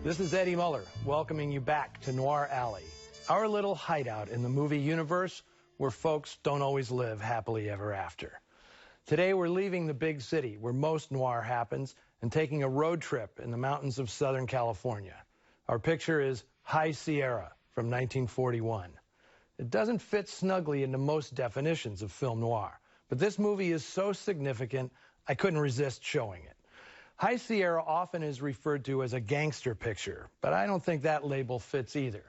This is Eddie Muller, welcoming you back to Noir Alley, our little hideout in the movie universe where folks don't always live happily ever after. Today we're leaving the big city where most noir happens and taking a road trip in the mountains of Southern California. Our picture is High Sierra from 1941. It doesn't fit snugly into most definitions of film noir, but this movie is so significant I couldn't resist showing it. High Sierra often is referred to as a gangster picture, but I don't think that label fits either.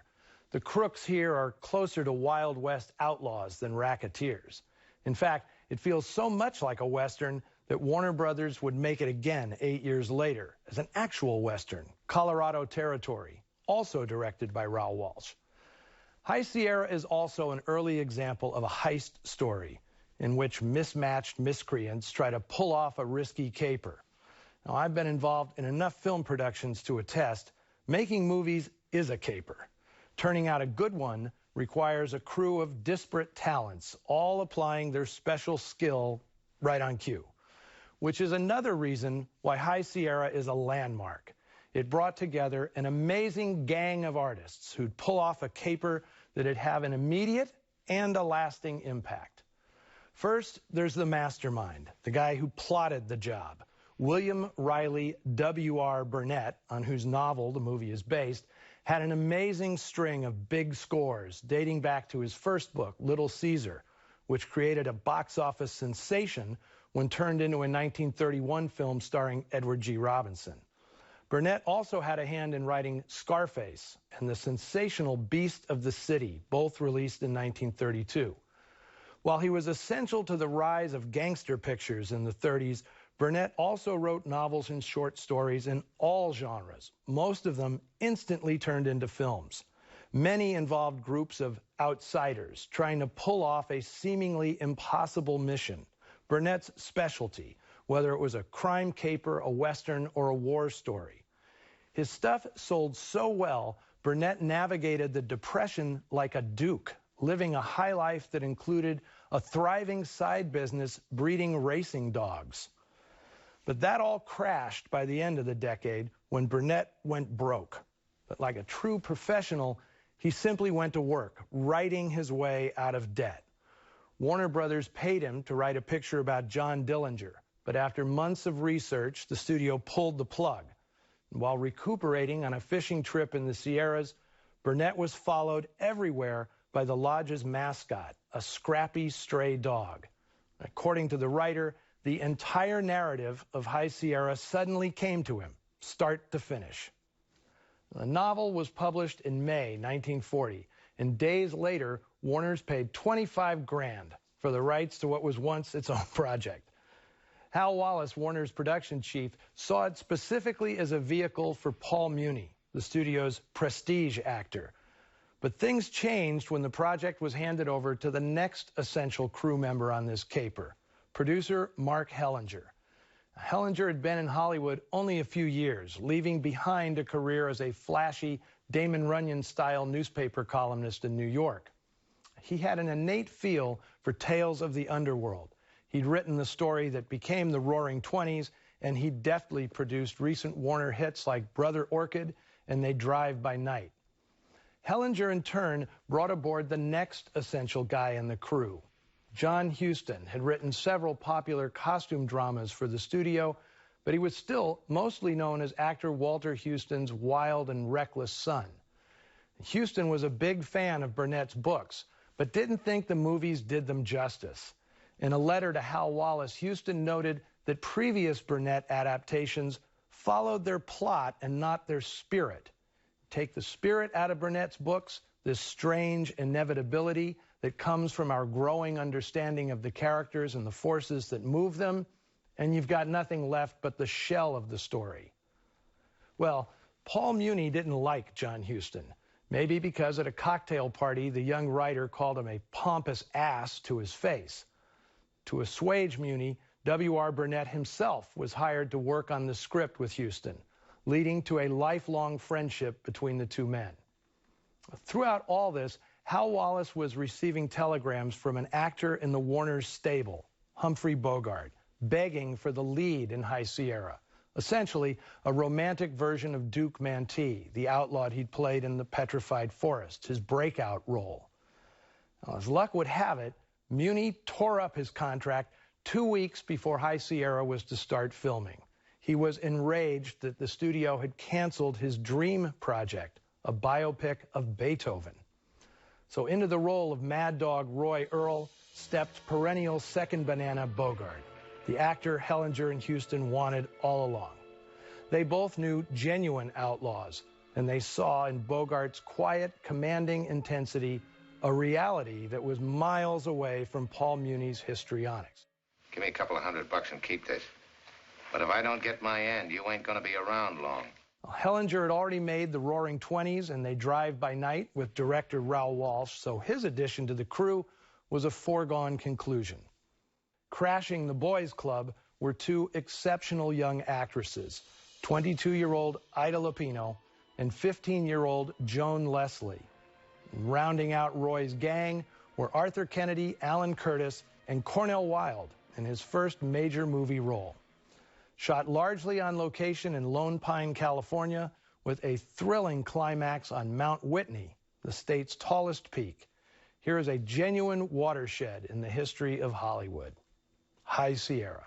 The crooks here are closer to Wild West outlaws than racketeers. In fact, it feels so much like a Western that Warner Brothers would make it again 8 years later as an actual Western, Colorado Territory, also directed by Raoul Walsh. High Sierra is also an early example of a heist story in which mismatched miscreants try to pull off a risky caper. Now, I've been involved in enough film productions to attest making movies is a caper. Turning out a good one requires a crew of disparate talents, all applying their special skill right on cue, which is another reason why High Sierra is a landmark. It brought together an amazing gang of artists who'd pull off a caper that'd have an immediate and a lasting impact. First, there's the mastermind, the guy who plotted the job. William Riley W.R. Burnett, on whose novel the movie is based, had an amazing string of big scores dating back to his first book, Little Caesar, which created a box office sensation when turned into a 1931 film starring Edward G. Robinson. Burnett also had a hand in writing Scarface and the sensational Beast of the City, both released in 1932. While he was essential to the rise of gangster pictures in the 30s, Burnett also wrote novels and short stories in all genres, most of them instantly turned into films. Many involved groups of outsiders trying to pull off a seemingly impossible mission, Burnett's specialty, whether it was a crime caper, a Western, or a war story. His stuff sold so well, Burnett navigated the Depression like a duke, living a high life that included a thriving side business breeding racing dogs. But that all crashed by the end of the decade when Burnett went broke. But like a true professional, he simply went to work, writing his way out of debt. Warner Brothers paid him to write a picture about John Dillinger, but after months of research, the studio pulled the plug. While recuperating on a fishing trip in the Sierras, Burnett was followed everywhere by the lodge's mascot, a scrappy stray dog. According to the writer, the entire narrative of High Sierra suddenly came to him, start to finish. The novel was published in May 1940, and days later, Warner's paid $25 grand for the rights to what was once its own project. Hal Wallace, Warner's production chief, saw it specifically as a vehicle for Paul Muni, the studio's prestige actor. But things changed when the project was handed over to the next essential crew member on this caper, producer Mark Hellinger. Hellinger had been in Hollywood only a few years, leaving behind a career as a flashy Damon Runyon-style newspaper columnist in New York. He had an innate feel for tales of the underworld. He'd written the story that became the Roaring Twenties, and he deftly produced recent Warner hits like Brother Orchid and They Drive by Night. Hellinger, in turn, brought aboard the next essential guy in the crew. John Huston had written several popular costume dramas for the studio, but he was still mostly known as actor Walter Huston's wild and reckless son. Huston was a big fan of Burnett's books, but didn't think the movies did them justice. In a letter to Hal Wallace, Huston noted that previous Burnett adaptations followed their plot and not their spirit. Take the spirit out of Burnett's books, this strange inevitability that comes from our growing understanding of the characters and the forces that move them, and you've got nothing left but the shell of the story. Well, Paul Muni didn't like John Huston, maybe because at a cocktail party the young writer called him a pompous ass to his face. To assuage Muni, W.R. Burnett himself was hired to work on the script with Huston, leading to a lifelong friendship between the two men. Throughout all this, Hal Wallace was receiving telegrams from an actor in the Warner's stable, Humphrey Bogart, begging for the lead in High Sierra, essentially a romantic version of Duke Mantee, the outlaw he'd played in The Petrified Forest, his breakout role. Now, as luck would have it, Muni tore up his contract 2 weeks before High Sierra was to start filming. He was enraged that the studio had canceled his dream project, a biopic of Beethoven. So into the role of Mad Dog Roy Earl stepped perennial second banana Bogart, the actor Hellinger and Huston wanted all along. They both knew genuine outlaws, and they saw in Bogart's quiet, commanding intensity a reality that was miles away from Paul Muni's histrionics. Give me a couple of $100 and keep this. But if I don't get my end, you ain't gonna be around long. Hellinger had already made The Roaring Twenties and They Drive by Night with director Raoul Walsh, so his addition to the crew was a foregone conclusion. Crashing the Boys Club were two exceptional young actresses, 22-year-old Ida Lupino and 15-year-old Joan Leslie. And rounding out Roy's gang were Arthur Kennedy, Alan Curtis, and Cornell Wilde in his first major movie role. Shot largely on location in Lone Pine, California, with a thrilling climax on Mount Whitney, the state's tallest peak. Here is a genuine watershed in the history of Hollywood, High Sierra.